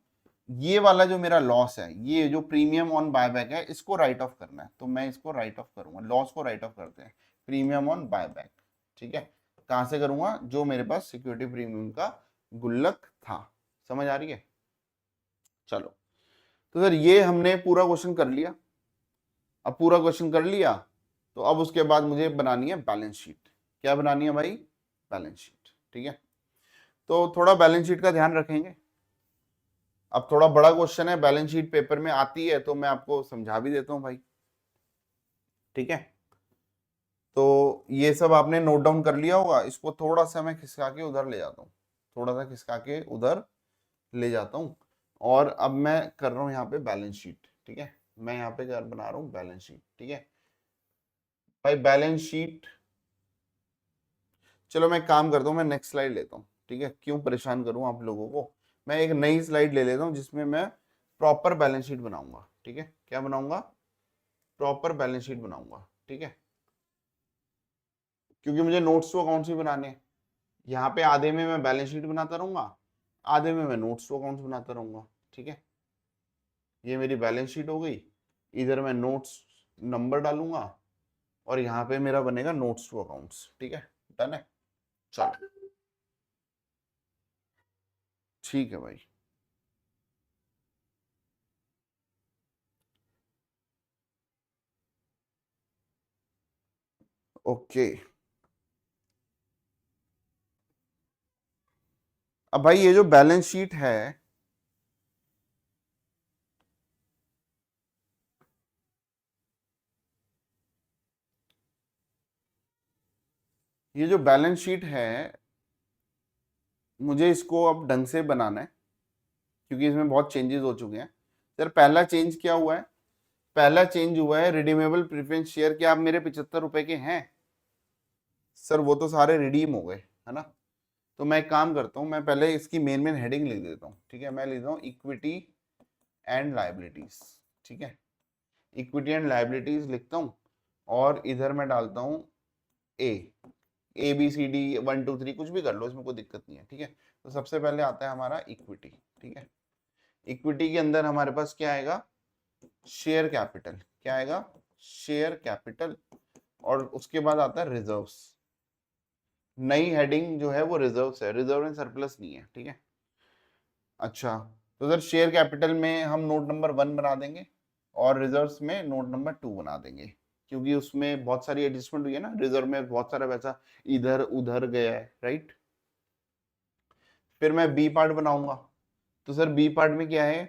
ये वाला जो मेरा लॉस है, ये जो प्रीमियम ऑन बायबैक है, इसको राइट ऑफ करना है, तो मैं इसको राइट ऑफ करूंगा, लॉस को राइट ऑफ करते हैं, प्रीमियम ऑन बायबैक। ठीक है, कहां से करूंगा, जो मेरे पास सिक्योरिटी प्रीमियम का गुल्लक था। समझ आ रही है? चलो, तो सर ये हमने पूरा क्वेश्चन कर लिया। अब पूरा क्वेश्चन कर लिया तो अब उसके बाद मुझे बनानी है बैलेंस शीट। क्या बनानी है भाई? Balance sheet. ठीक है, तो थोड़ा बैलेंस शीट का ध्यान रखेंगे। अब थोड़ा बड़ा क्वेश्चन है, बैलेंस शीट पेपर में आती है तो मैं आपको समझा भी देता हूं भाई। ठीक है, तो ये सब आपने नोट डाउन कर लिया होगा। इसको थोड़ा सा मैं खिसका के उधर ले जाता हूँ, थोड़ा सा खिसका के उधर ले जाता हूँ। और अब मैं कर रहा हूँ यहाँ पे बैलेंस शीट। ठीक है, मैं यहाँ पे बना रहा हूँ बैलेंस शीट। ठीक है भाई, बैलेंस शीट। चलो मैं एक काम करता हूँ, मैं नेक्स्ट स्लाइड लेता हूँ। ठीक है, क्यों परेशान करूँ आप लोगों को। मैं एक नई स्लाइड ले लेता हूँ जिसमें मैं प्रॉपर बैलेंस शीट बनाऊंगा। ठीक है, क्या बनाऊंगा? प्रॉपर बैलेंस शीट बनाऊंगा। ठीक है, क्योंकि मुझे नोट्स टू अकाउंट्स भी बनाने हैं। यहाँ पे आधे में मैं बैलेंस शीट बनाता रहूंगा, आधे में मैं नोट्स टू अकाउंट्स बनाता रहूंगा। ठीक है, ये मेरी बैलेंस शीट हो गई। इधर मैं नोट्स नंबर डालूंगा और यहाँ पे मेरा बनेगा नोट्स टू अकाउंट्स। ठीक है, डन है। चलो ठीक है भाई। ओके, अब भाई ये जो बैलेंस शीट है, ये जो बैलेंस शीट है मुझे इसको अब ढंग से बनाना है, क्योंकि इसमें बहुत चेंजेस हो चुके हैं। सर पहला चेंज क्या हुआ है? पहला चेंज हुआ है रिडीमेबल प्रेफरेंस शेयर के आप मेरे 75 रुपए के हैं। सर वो तो सारे रिडीम हो गए, है ना? तो मैं एक काम करता हूँ, मैं पहले इसकी मेन मेन हेडिंग लिख देता हूँ। ठीक है, मैं लिख देता हूँ इक्विटी एंड लाइबिलिटीज। ठीक है, इक्विटी एंड लाइबिलिटीज लिखता हूँ और इधर मैं डालता हूँ ए, ABCD 1 2 3 कुछ भी कर लो, इसमें कोई दिक्कत नहीं है। ठीक है, तो सबसे पहले आता है हमारा इक्विटी। ठीक है, इक्विटी के अंदर हमारे पास क्या आएगा? Share capital. क्या आएगा? Share capital. और उसके बाद आता है रिजर्व्स। नई हेडिंग जो है वो रिजर्व्स है, रिजर्व एंड सरप्लस नहीं है। ठीक है, अच्छा, तो सर शेयर कैपिटल में हम नोट नंबर 1 बना देंगे और रिजर्व्स में नोट नंबर 2 बना देंगे, क्योंकि उसमें बहुत सारी एडजस्टमेंट हुई है ना, रिजर्व में बहुत सारा पैसा इधर उधर गया है, राइट? फिर मैं बी पार्ट बनाऊंगा। तो सर बी पार्ट में क्या है?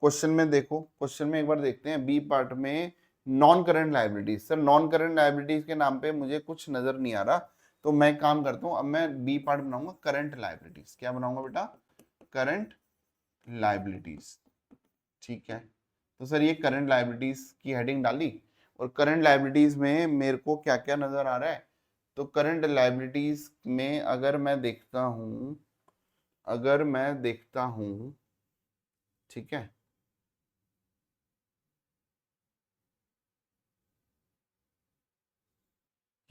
क्वेश्चन में देखो, क्वेश्चन में एक बार देखते हैं बी पार्ट में। Non current liabilities. Sir non current liabilities के नाम पे मुझे कुछ नजर नहीं आ रहा, तो मैं काम करता हूँ, अब मैं बी पार्ट बनाऊंगा करंट लाइबिलिटीज। क्या बनाऊंगा बेटा? Current liabilities. ठीक है, तो सर ये करंट लाइबिलिटीज की हेडिंग डाली, और करंट लाइबिलिटीज में मेरे को क्या क्या नजर आ रहा है? तो करंट लाइबिलिटीज में अगर मैं देखता हूं, ठीक है,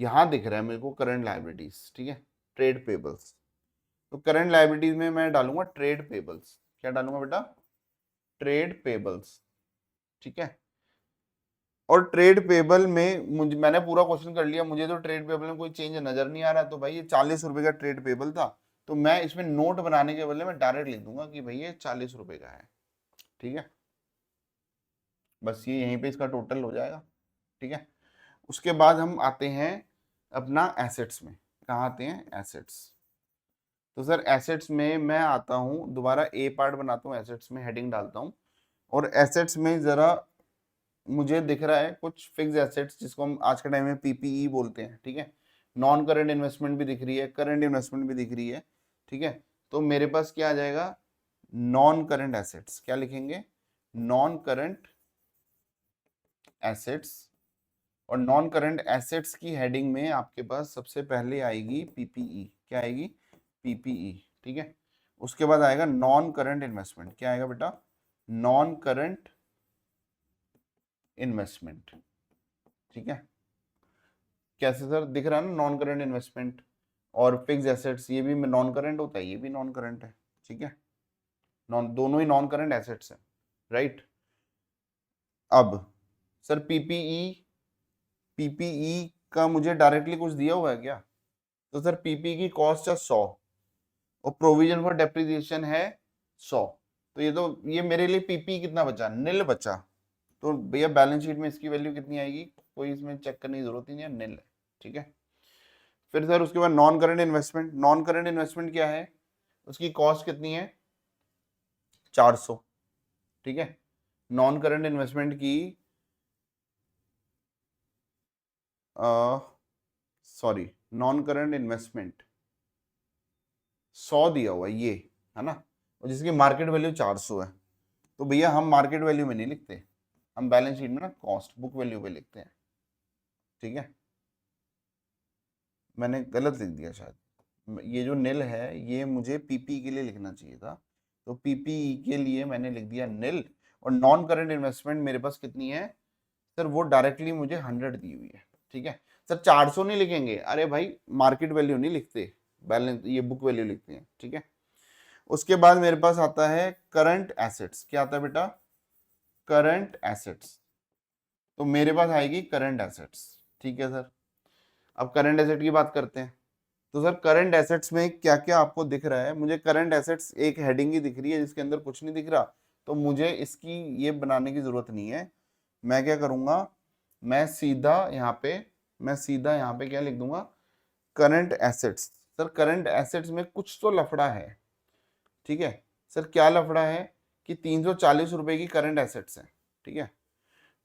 यहां दिख रहा है मेरे को करंट लाइबिलिटीज। ठीक है, ट्रेड पेबल्स। तो करंट लाइबिलिटीज में मैं डालूंगा ट्रेड पेबल्स। क्या डालूंगा बेटा? Trade payables. ठीक है, और ट्रेड पेबल में मैंने पूरा क्वेश्चन कर लिया, मुझे तो ट्रेड पेबल में कोई चेंज नजर नहीं आ रहा। तो भाई ये 40 रुपए का ट्रेड पेबल था, तो मैं इसमें नोट बनाने के बदले में डायरेक्ट लिख दूंगा कि भाई ये 40 रुपए का है। ठीक है, बस ये यहीं पे इसका टोटल हो जाएगा। ठीक है, उसके बाद हम आते हैं अपना एसेट्स में। कहाँ आते हैं? एसेट्स। तो सर एसेट्स में मैं आता हूँ, दोबारा ए पार्ट बनाता हूँ, एसेट्स में हेडिंग डालता हूँ। और एसेट्स में जरा मुझे दिख रहा है कुछ फिक्स एसेट्स, जिसको हम आज के टाइम में PPE बोलते हैं। ठीक है, नॉन करंट इन्वेस्टमेंट भी दिख रही है, करंट इन्वेस्टमेंट भी दिख रही है। ठीक है, तो मेरे पास क्या आ जाएगा? Non current assets. क्या लिखेंगे? Non current assets. और नॉन करंट एसेट्स की हेडिंग में आपके पास सबसे पहले आएगी PPE। क्या आएगी? PPE। ठीक है, उसके बाद आएगा नॉन करंट इन्वेस्टमेंट। क्या आएगा बेटा? Non current investment. ठीक है, कैसे सर दिख रहा है ना? नॉन करंट इन्वेस्टमेंट और फिक्स एसेट्स, ये भी नॉन करंट होता है, ये भी नॉन करंट है। ठीक है, नॉन, दोनों ही नॉन करंट एसेट्स है, राइट? अब सर पीपीई का मुझे डायरेक्टली कुछ दिया हुआ है क्या? तो सर पीपी की कॉस्ट है 100 और प्रोविजन फॉर डेप्रिसिएशन है 100। तो ये मेरे लिए पीपी कितना बचा, नील बचा। तो भैया बैलेंस शीट में इसकी वैल्यू कितनी आएगी, कोई इसमें चेक करने की जरूरत ही नहीं है, नील है। ठीक है, फिर सर उसके बाद non current investment. Non current investment क्या है, उसकी कॉस्ट कितनी है 400। ठीक है, नॉन करंट इन्वेस्टमेंट की सॉरी नॉन करंट इन्वेस्टमेंट 100 दिया हुआ है ये, है ना, और जिसकी मार्केट वैल्यू 400 है। तो भैया हम मार्केट वैल्यू में नहीं लिखते, हम बैलेंस शीट में ना कॉस्ट बुक वैल्यू पे लिखते हैं। ठीक है, मैंने गलत लिख दिया शायद, ये जो नील है ये मुझे पीपी के लिए लिखना चाहिए था, तो पीपी के लिए मैंने लिख दिया नील। और नॉन करंट इन्वेस्टमेंट मेरे पास कितनी है सर, वो डायरेक्टली मुझे 100 दी हुई है। ठीक है सर, 400 नहीं लिखेंगे, अरे भाई मार्केट वैल्यू नहीं लिखते, बैलेंस ये बुक वैल्यू लिखते हैं। ठीक है, उसके बाद मेरे पास आता है करंट एसेट्स। क्या आता है बेटा, करंट एसेट्स। तो मेरे पास आएगी करंट एसेट्स। ठीक है सर, अब करंट एसेट की बात करते हैं। तो सर करंट एसेट्स में क्या क्या आपको दिख रहा है, मुझे करंट एसेट्स एक हेडिंग ही दिख रही है जिसके अंदर कुछ नहीं दिख रहा, तो मुझे इसकी ये बनाने की जरूरत नहीं है। मैं क्या करूंगा, मैं सीधा यहाँ पे क्या लिख दूंगा, current assets. Sir current assets में कुछ तो लफड़ा है। ठीक है सर, क्या लफड़ा है कि 340 रुपए की करंट एसेट्स है। ठीक है,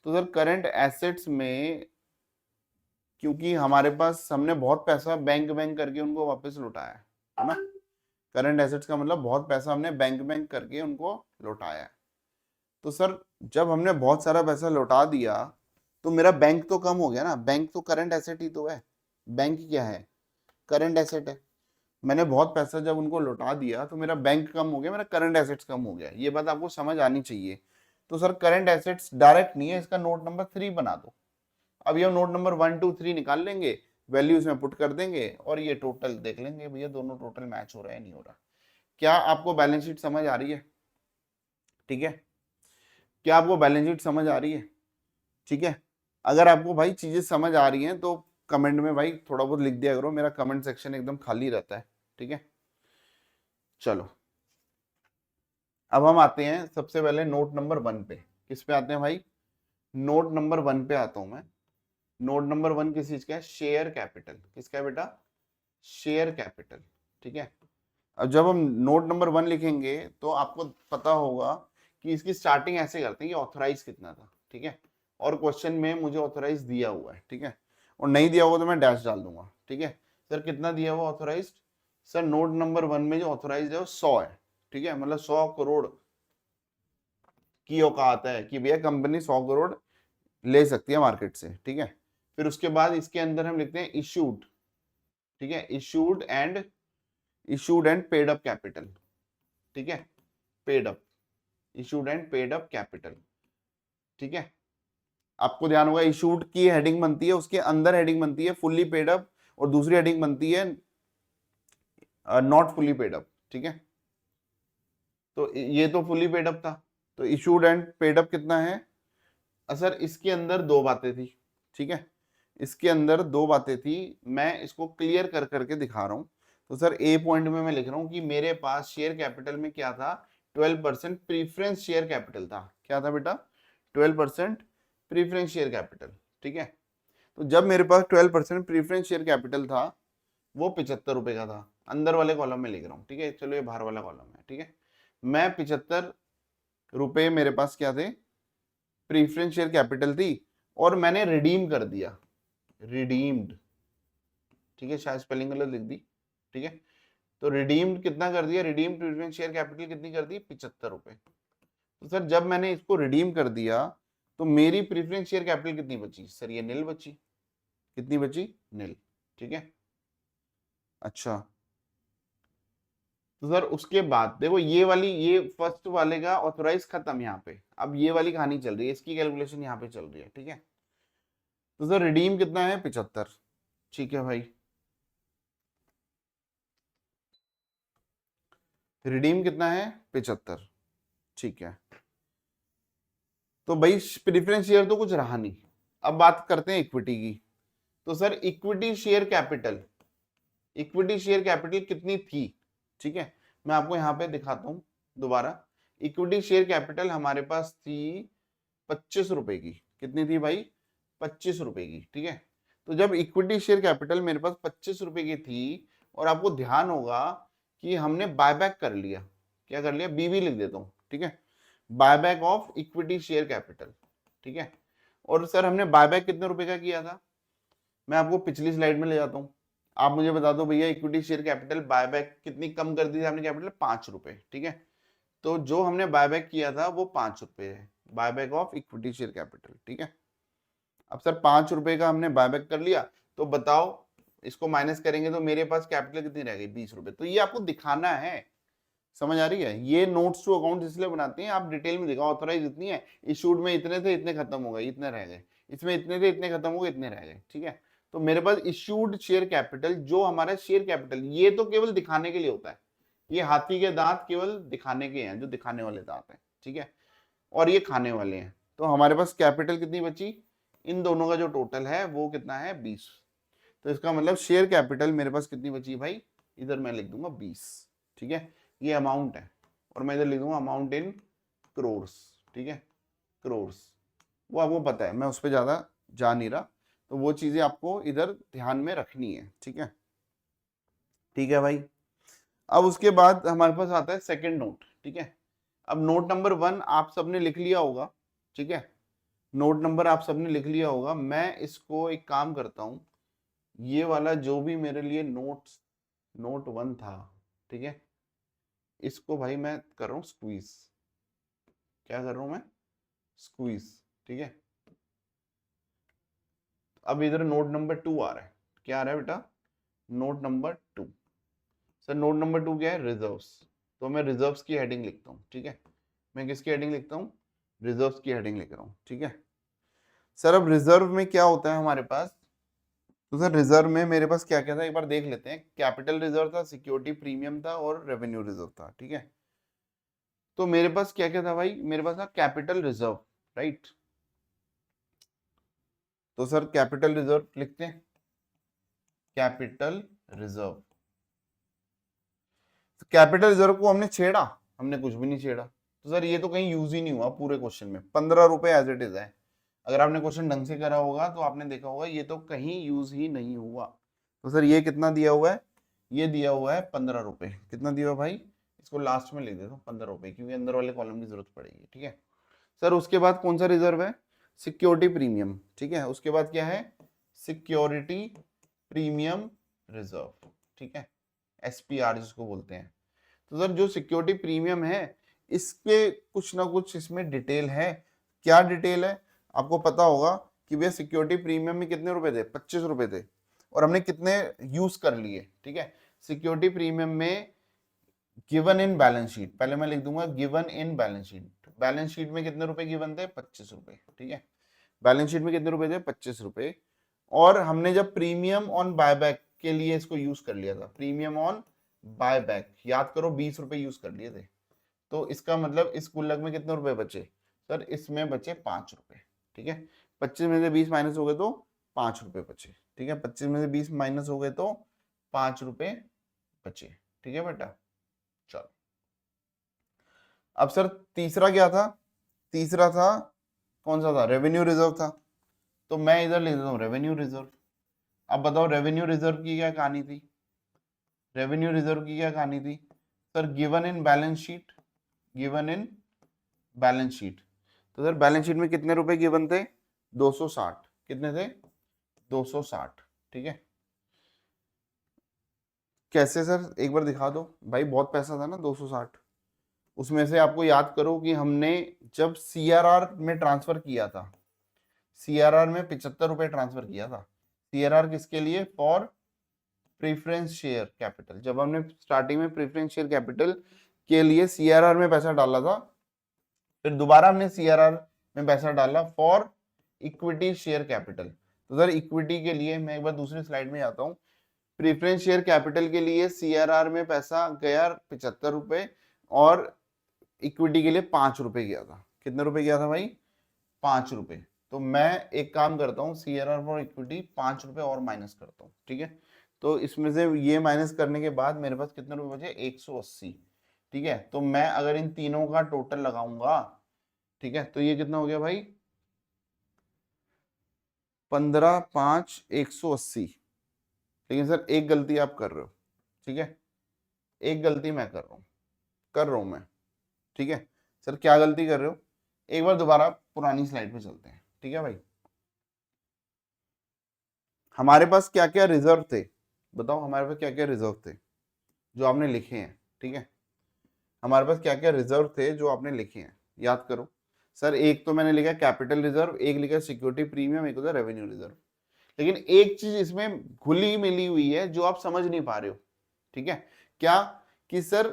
तो सर करंट एसेट्स में क्योंकि हमारे पास हमने बहुत पैसा बैंक बैंक करके उनको वापस लौटाया है ना, करंट एसेट्स का मतलब बहुत पैसा हमने बैंक बैंक करके उनको लौटाया है। तो सर जब हमने बहुत सारा पैसा लौटा दिया तो मेरा बैंक तो कम हो गया ना, बैंक तो करंट एसेट ही तो है, बैंक क्या है, करंट एसेट है। मैंने बहुत पैसा जब उनको लौटा दिया तो मेरा बैंक कम हो गया, मेरा करंट एसेट्स कम हो गया, ये बात आपको समझ आनी चाहिए। तो सर करंट एसेट्स डायरेक्ट नहीं है, इसका नोट नंबर 3 बना दो। अब ये नोट नंबर 1 2 3 निकाल लेंगे, वैल्यूज में पुट कर देंगे और ये टोटल देख लेंगे भैया दोनों टोटल मैच हो रहा है नहीं हो रहा। क्या आपको बैलेंस शीट समझ आ रही है, ठीक है, क्या आपको बैलेंस शीट समझ आ रही है, ठीक है। अगर आपको भाई चीजें समझ आ रही हैं तो कमेंट में भाई थोड़ा बहुत लिख दिया करो, मेरा कमेंट सेक्शन एकदम खाली रहता है। ठीक है, चलो अब हम आते हैं सबसे पहले नोट नंबर 1 पे। किस पे आते हैं भाई, नोट नंबर 1 पे आता हूं मैं। नोट नंबर 1 किस चीज का है, शेयर कैपिटल। किसका है बेटा, शेयर कैपिटल। ठीक है, अब जब हम नोट नंबर 1 लिखेंगे तो आपको पता होगा कि इसकी स्टार्टिंग ऐसे करते हैं कि ऑथराइज कितना था। ठीक है, और क्वेश्चन में मुझे ऑथराइज दिया हुआ है। ठीक है, और नहीं दिया होगा तो मैं डैश डाल दूंगा। ठीक है सर, कितना दिया हुआ ऑथराइज, सर नोट नंबर 1 में जो ऑथराइज है वो 100 है। ठीक है, मतलब 100 करोड़ की औकात है कि भैया कंपनी 100 करोड़ ले सकती है मार्केट से। ठीक है, फिर उसके बाद इसके अंदर हम लिखते हैं इशूड। ठीक है, issued and paid up capital. ठीक है, paid up, issued and paid up capital. ठीक है, आपको ध्यान होगा इशूड की हेडिंग बनती है, उसके अंदर हेडिंग बनती है फुल्ली पेड अप और दूसरी हेडिंग बनती है नॉट फुल्ली पेड अप। ठीक है, तो ये तो फुल्ली पेड अप था, तो इशूड एंड पेड अप कितना है, सर इसके अंदर दो बातें थी। ठीक है, इसके अंदर दो बातें थी, मैं इसको क्लियर कर करके दिखा रहा हूं। तो सर ए पॉइंट में मैं लिख रहा हूं कि मेरे पास शेयर कैपिटल में क्या था, 12% प्रीफरेंस शेयर कैपिटल था। क्या था बेटा, 12% प्रीफरेंस शेयर कैपिटल। ठीक है, तो जब मेरे पास 12% प्रीफरेंस शेयर कैपिटल था वो 75 रुपए का था, अंदर वाले कॉलम में लिख रहा हूँ। ठीक है, चलो ये बाहर वाला कॉलम है। ठीक है, मैं 75 रुपए मेरे पास क्या थे, प्रीफरेंस शेयर कैपिटल थी, और मैंने रिडीम कर दिया, रिडीम्ड। ठीक है, शायद स्पेलिंग गलत लिख दी। ठीक है, तो रिडीम्ड कितना कर दिया, रिडीम प्रीफरेंस शेयर कैपिटल कितनी कर दी, 75 रुपए। तो सर जब मैंने इसको रिडीम कर दिया तो मेरी प्रीफरेंस शेयर कैपिटल कितनी बची, सर ये नील बची। कितनी बची, नील। ठीक है, अच्छा, तो सर उसके बाद देखो ये वाली, ये फर्स्ट वाले का ऑथोराइज खत्म यहाँ पे, अब ये वाली कहानी चल रही है, इसकी कैलकुलेशन यहाँ पे चल रही है। ठीक है, तो सर रिडीम कितना है, 75। ठीक है भाई, रिडीम कितना है, 75। ठीक है, तो भाई प्रीफरेंस शेयर तो कुछ रहा नहीं। अब बात करते हैं इक्विटी की। तो sir equity share capital, equity share capital कितनी थी, ठीक है, मैं आपको यहाँ पे दिखाता हूँ दोबारा। इक्विटी शेयर कैपिटल हमारे पास थी 25 रुपए की। कितनी थी भाई? 25 रुपए की, ठीक है। तो जब इक्विटी शेयर कैपिटल मेरे पास 25 रुपए की थी, और आपको ध्यान होगा कि हमने बायबैक कर लिया, क्या कर लिया, बीबी लिख देता हूँ, ठीक है, buyback of equity share capital, ठीक है। और सर हमने बायबैक कितने रुपए का किया था, मैं आपको पिछली स्लाइड में ले जाता हूँ। आप मुझे बता दो भैया, इक्विटी शेयर कैपिटल बायबैक कितनी कम कर दी थी हमने कैपिटल, 5 रुपए, ठीक है। तो जो हमने बायबैक किया था वो 5 रुपए है, buyback of equity share capital, ठीक है। अब सर 5 रुपए का हमने बायबैक कर लिया, तो बताओ इसको माइनस करेंगे तो मेरे पास कैपिटल कितनी रह गई, 20 रुपए। तो ये आपको दिखाना है, समझ आ रही है? ये नोट्स टू अकाउंट इसलिए बनाते हैं, आप डिटेल में दिखाओ ऑथराइज इतनी है, इशूड में इतने थे, इतने खत्म हो गए, इतने रह गए, इसमें इतने थे, इतने खत्म हो गए, इतने रह गए, ठीक है। तो मेरे पास इश्यूड शेयर कैपिटल, जो हमारा शेयर कैपिटल, ये तो केवल दिखाने के लिए होता है, ये हाथी के दांत केवल दिखाने के हैं, जो दिखाने वाले दांत हैं, ठीक है, और ये खाने वाले हैं। तो हमारे पास कैपिटल कितनी बची, इन दोनों का जो टोटल है वो कितना है, 20। तो इसका मतलब शेयर कैपिटल मेरे पास कितनी बची भाई, इधर मैं लिख दूंगा 20, ठीक है, ये अमाउंट है, और मैं इधर लिख दूंगा अमाउंट इन करोर्स, ठीक है, करोर्स। वो आपको पता है, मैं उस पर ज्यादा जा नहीं रहा, तो वो चीजें आपको इधर ध्यान में रखनी है, ठीक है, ठीक है भाई। अब उसके बाद हमारे पास आता है सेकंड नोट, ठीक है। अब नोट नंबर 1 आप सबने लिख लिया होगा, ठीक है, नोट नंबर आप सबने लिख लिया होगा। मैं इसको एक काम करता हूं, ये वाला जो भी मेरे लिए नोट 1 था, ठीक है, इसको भाई मैं कर रहा हूं स्क्वीज। क्या कर रहा हूं मैं, स्क्वीज, ठीक है। अब इधर नोट नंबर 2 आ रहा है, क्या आ रहा है बेटा, note number 2। Sir note number 2 क्या है, रिजर्व्स। तो मैं रिजर्व्स की हेडिंग लिखता हूँ, ठीक है, मैं किसकी हेडिंग लिखता हूँ, रिजर्व्स की हेडिंग लिख रहा हूँ, ठीक है। सर अब रिजर्व में क्या होता है हमारे पास, तो सर रिजर्व में मेरे पास क्या क्या था, एक बार देख लेते हैं। कैपिटल रिजर्व था, सिक्योरिटी प्रीमियम था, और रेवेन्यू रिजर्व था, ठीक है। तो मेरे पास क्या क्या था भाई, मेरे पास था कैपिटल रिजर्व, राइट। तो सर कैपिटल रिजर्व लिखते हैं, कैपिटल रिजर्व। तो कैपिटल रिजर्व को हमने छेड़ा, हमने कुछ भी नहीं छेड़ा। तो सर ये तो कहीं यूज ही नहीं हुआ पूरे क्वेश्चन में, 15 रुपए एज इट इज है। अगर आपने क्वेश्चन ढंग से करा होगा तो आपने देखा होगा ये तो कहीं यूज ही नहीं हुआ। तो सर ये कितना दिया हुआ है, ये दिया हुआ है 15 रुपए। कितना दिया हुआ भाई, इसको लास्ट में लिख देता हूँ 15 रुपए, क्योंकि अंदर वाले कॉलम की जरूरत पड़ेगी, ठीक है। सर उसके बाद कौन सा रिजर्व है, सिक्योरिटी प्रीमियम, ठीक है। उसके बाद क्या है, सिक्योरिटी प्रीमियम रिजर्व, ठीक है, एसपीआर जिसको बोलते हैं। तो सर जो सिक्योरिटी प्रीमियम है, इसके कुछ ना कुछ इसमें डिटेल है। क्या डिटेल है, आपको पता होगा कि भैया सिक्योरिटी प्रीमियम में कितने रुपए थे, 25 रुपए थे, और हमने कितने यूज कर लिए, ठीक है। सिक्योरिटी प्रीमियम में गिवन इन बैलेंस शीट, पहले मैं लिख दूंगा given in balance sheet. Balance sheet में कितने रुपए गिवन थे, 25 रुपए, ठीक है। बैलेंस शीट में कितने रुपए थे, 25 रुपए। और हमने जब प्रीमियम ऑन बायबैक के लिए इसको यूज कर लिया था, प्रीमियम ऑन बायबैक, याद करो 20 रुपए यूज कर लिए थे। तो इसका मतलब इस गुल्लक में कितने रुपए बचे, सर इसमें बचे 5 रुपए, ठीक है। 25 में से 20 माइनस हो गए तो 5 रुपए बचे, ठीक है। 25 में से 20 माइनस हो गए तो 5 रुपए बचे, ठीक है बेटा। चलो अब सर तीसरा क्या था, तीसरा था कौन सा था, रेवेन्यू रिजर्व था। तो मैं इधर लिख देता हूँ रेवेन्यू रिजर्व। अब बताओ रेवेन्यू रिजर्व की क्या कहानी थी, रेवेन्यू रिजर्व की क्या कहानी थी, sir given in balance sheet, given in balance sheet. तो सर बैलेंस शीट में कितने रुपए गिवन थे, 260। कितने थे, 260, ठीक है। कैसे सर, एक बार दिखा दो भाई, बहुत पैसा था ना 260। उसमें से आपको याद करो कि हमने जब सीआरआर में ट्रांसफर किया था, सीआरआर में 75 रुपए ट्रांसफर किया था। सीआरआर किसके लिए, फॉर प्रेफरेंस शेयर कैपिटल। जब हमने स्टार्टिंग में प्रेफरेंस शेयर कैपिटल के लिए सीआरआर में पैसा डाला था, फिर दोबारा हमने सीआरआर में पैसा डाला फॉर इक्विटी शेयर कैपिटल। तो सर इक्विटी के लिए मैं एक बार दूसरी स्लाइड में जाता हूँ। प्रेफरेंस शेयर कैपिटल के लिए सीआरआर में पैसा गया 75 रुपए, और इक्विटी के लिए 5 रुपए गया था। कितने रुपए गया था भाई, 5 रुपए। तो मैं एक काम करता हूँ, सीआरआर फॉर इक्विटी 5 रुपए और माइनस करता हूँ, ठीक है। तो इसमें से ये माइनस करने के बाद मेरे पास कितने रुपए बचे, 180। ठीक है, तो मैं अगर इन तीनों का टोटल लगाऊंगा, ठीक है, तो ये कितना हो गया भाई, 15 5 180। लेकिन सर एक गलती आप कर रहे हो, ठीक है, एक गलती मैं कर रहा हूं मैं, ठीक है। सर क्या गलती कर रहे हो, एक बार दोबारा पुरानी स्लाइड पे चलते हैं, ठीक है भाई। हमारे पास क्या क्या रिजर्व थे, बताओ हमारे पास क्या क्या रिजर्व थे जो आपने लिखे हैं, ठीक है। हमारे पास क्या क्या रिजर्व थे जो आपने लिखे हैं, याद करो। सर एक तो मैंने लिखा कैपिटल रिजर्व, एक लिखा सिक्योरिटी प्रीमियम, एक होता रेवेन्यू रिजर्व। लेकिन एक चीज इसमें घुली मिली हुई है जो आप समझ नहीं पा रहे हो, ठीक है। क्या कि सर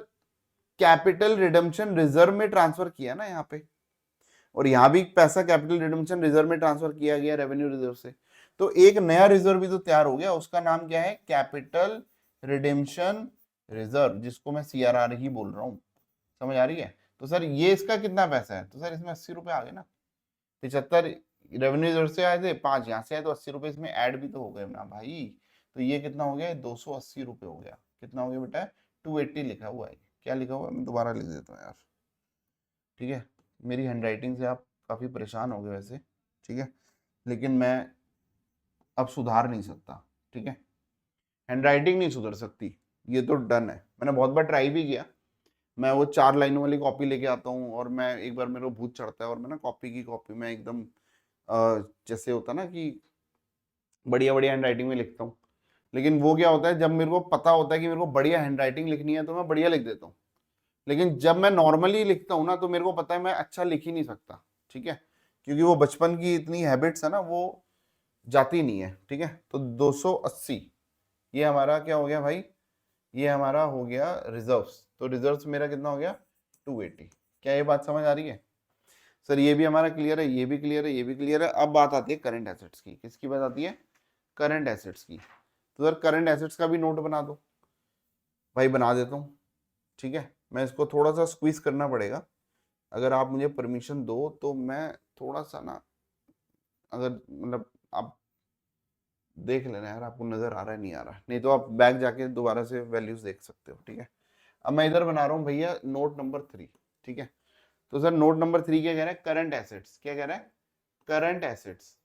कैपिटल रिडम्पशन रिजर्व में ट्रांसफर किया ना यहाँ पे, और यहां भी पैसा कैपिटल रिडम्पशन रिजर्व में ट्रांसफर किया गया रेवेन्यू रिजर्व से। तो एक नया रिजर्व भी तो तैयार हो गया, उसका नाम क्या है, कैपिटल रिडेम्पशन रिजर्व, जिसको मैं CRR ही बोल रहा हूं। समझ आ रही है। तो सर ये इसका कितना पैसा है, तो सर इसमें 80 रुपए आ गए ना। 75 रेवेन्यू रिजर्व से आए थे, 5 यहाँ से आए, तो 80 रुपए इसमें ऐड भी तो हो गए ना भाई। तो ये कितना हो गया, 280 रुपए हो गया। कितना हो गया बेटा, 280 लिखा हुआ है। क्या लिखा हुआ है, मैं दोबारा लिख देता हूँ यार, ठीक है। मेरी हैंडराइटिंग से आप काफी परेशान हो गए वैसे, ठीक है, लेकिन मैं अब सुधार नहीं सकता, ठीक है। हैंडराइटिंग नहीं सुधर सकती, ये तो डन है। मैंने बहुत बार ट्राई भी किया, मैं वो 4 लाइनों वाली कॉपी लेके आता हूँ, और मैं एक बार मेरे को भूत चढ़ता है, और मैं ना कॉपी की कॉपी में एकदम जैसे होता ना कि बढ़िया बढ़िया हैंडराइटिंग में लिखता हूँ। लेकिन वो क्या होता है, जब मेरे को पता होता है कि मेरे को बढ़िया हैंडराइटिंग लिखनी है तो मैं बढ़िया लिख देता हूँ। लेकिन जब मैं नॉर्मली लिखता हूँ ना, तो मेरे को पता है मैं अच्छा लिख ही नहीं सकता, ठीक है, क्योंकि वो बचपन की इतनी हैबिट्स है ना, वो जाती नहीं है, ठीक है। तो 280 ये हमारा क्या हो गया भाई, ये हमारा हो गया रिजर्व्स। तो रिजर्व्स मेरा कितना हो गया, 280। क्या ये बात समझ आ रही है। सर ये भी हमारा क्लियर है, ये भी क्लियर है, ये भी क्लियर है। अब बात आती है करंट एसेट्स की। किसकी बात आती है, करंट एसेट्स की। तो सर करंट एसेट्स का भी नोट बना दो भाई, बना देता हूँ, ठीक है। मैं इसको थोड़ा सा स्क्वीज करना पड़ेगा, अगर आप मुझे परमिशन दो तो मैं थोड़ा सा ना, अगर मतलब आप देख लेना यार, आपको नजर आ रहा है नहीं आ रहा, नहीं तो आप बैक जाके दोबारा से वैल्यूज देख सकते हो, ठीक है। अब मैं इधर बना रहा हूँ भैया नोट नंबर 3, ठीक है। तो सर नोट नंबर 3 क्या कह रहा है, करंट एसेट्स। क्या कह रहा है, करंट एसेट्स।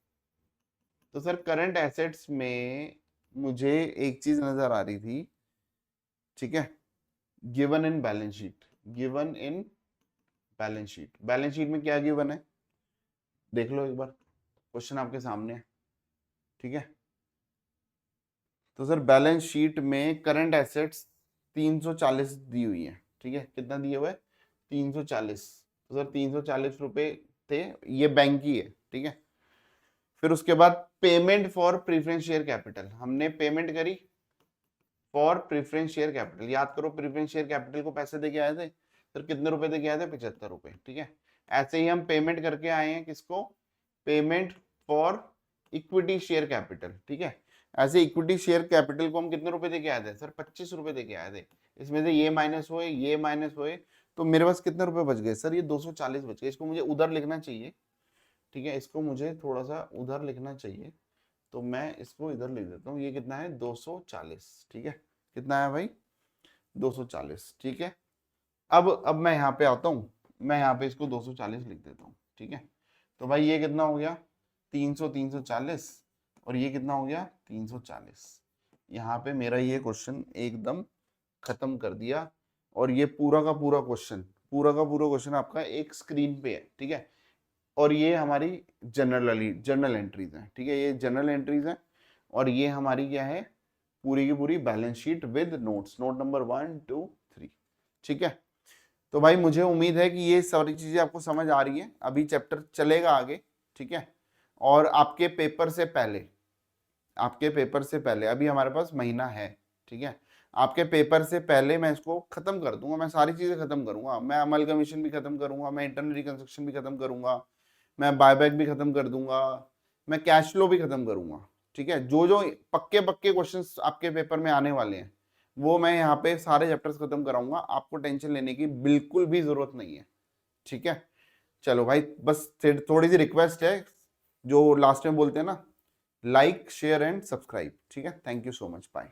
तो सर करंट एसेट्स में मुझे एक चीज नजर आ रही थी, ठीक है, given in balance sheet. Given in balance sheet, balance sheet में क्या गिवन है, देख लो एक बार, क्वेश्चन आपके सामने है, ठीक है। तो सर बैलेंस शीट में करंट एसेट्स 340 दी हुई है, ठीक है। कितना दिए हुए, 340। तो सर 340 रुपए थे, ये बैंक की है, ठीक है। फिर उसके बाद payment for preference share capital, हमने पेमेंट करी फॉर प्रीफरेंस शेयर कैपिटल। याद करो प्रीफरेंस शेयर कैपिटल को पैसे देके आए थे, सर कितने रुपए देके आए थे, 75 रुपए, ठीक है। ऐसे ही हम पेमेंट करके आए हैं किसको, payment for equity share capital, ठीक है। ऐसे इक्विटी शेयर कैपिटल को हम कितने रुपए देके आए थे, सर 25 रुपए देके आए थे। इसमें से ये माइनस हुए, ये माइनस हुए, तो मेरे पास कितने रुपए बच गए, सर ये 240 बच गए। इसको मुझे उधर लिखना चाहिए, ठीक है, इसको मुझे थोड़ा सा उधर लिखना चाहिए, तो मैं इसको इधर लिख देता हूँ। ये कितना है, 240, ठीक है। कितना है भाई, 240, ठीक है। अब मैं यहाँ पे आता हूँ, मैं यहाँ पे इसको 240 लिख देता हूँ, ठीक है। तो भाई ये कितना हो गया, 300 340, और ये कितना हो गया, 340। यहाँ पे मेरा ये क्वेश्चन एकदम खत्म कर दिया। और ये पूरा का पूरा क्वेश्चन, पूरा का पूरा क्वेश्चन आपका एक स्क्रीन पे है, ठीक है। और ये हमारी जर्नल एंट्रीज हैं, ठीक है, ये जर्नल एंट्रीज हैं। और ये हमारी क्या है, पूरी की पूरी balance sheet with notes, note number 1 2 3, ठीक है। तो भाई मुझे उम्मीद है कि ये सारी चीजें आपको समझ आ रही है। अभी चैप्टर चलेगा आगे, ठीक है। और आपके पेपर से पहले, आपके पेपर से पहले अभी हमारे पास महीना है, ठीक है। आपके पेपर से पहले मैं इसको खत्म कर दूंगा, मैं सारी चीजें खत्म करूंगा। मैं अमलगमेशन भी खत्म करूंगा, मैं इंटरनल रिकंस्ट्रक्शन भी खत्म करूंगा, मैं बायबैक भी खत्म कर दूंगा, मैं कैश फ्लो भी खत्म करूंगा, ठीक है। जो जो पक्के पक्के क्वेश्चंस आपके पेपर में आने वाले हैं वो मैं यहाँ पे सारे चैप्टर्स खत्म कराऊंगा। आपको टेंशन लेने की बिल्कुल भी जरूरत नहीं है, ठीक है। चलो भाई, बस थोड़ी सी रिक्वेस्ट है, जो लास्ट में बोलते हैं ना, लाइक शेयर एंड सब्सक्राइब, ठीक है। Thank you so much, bye.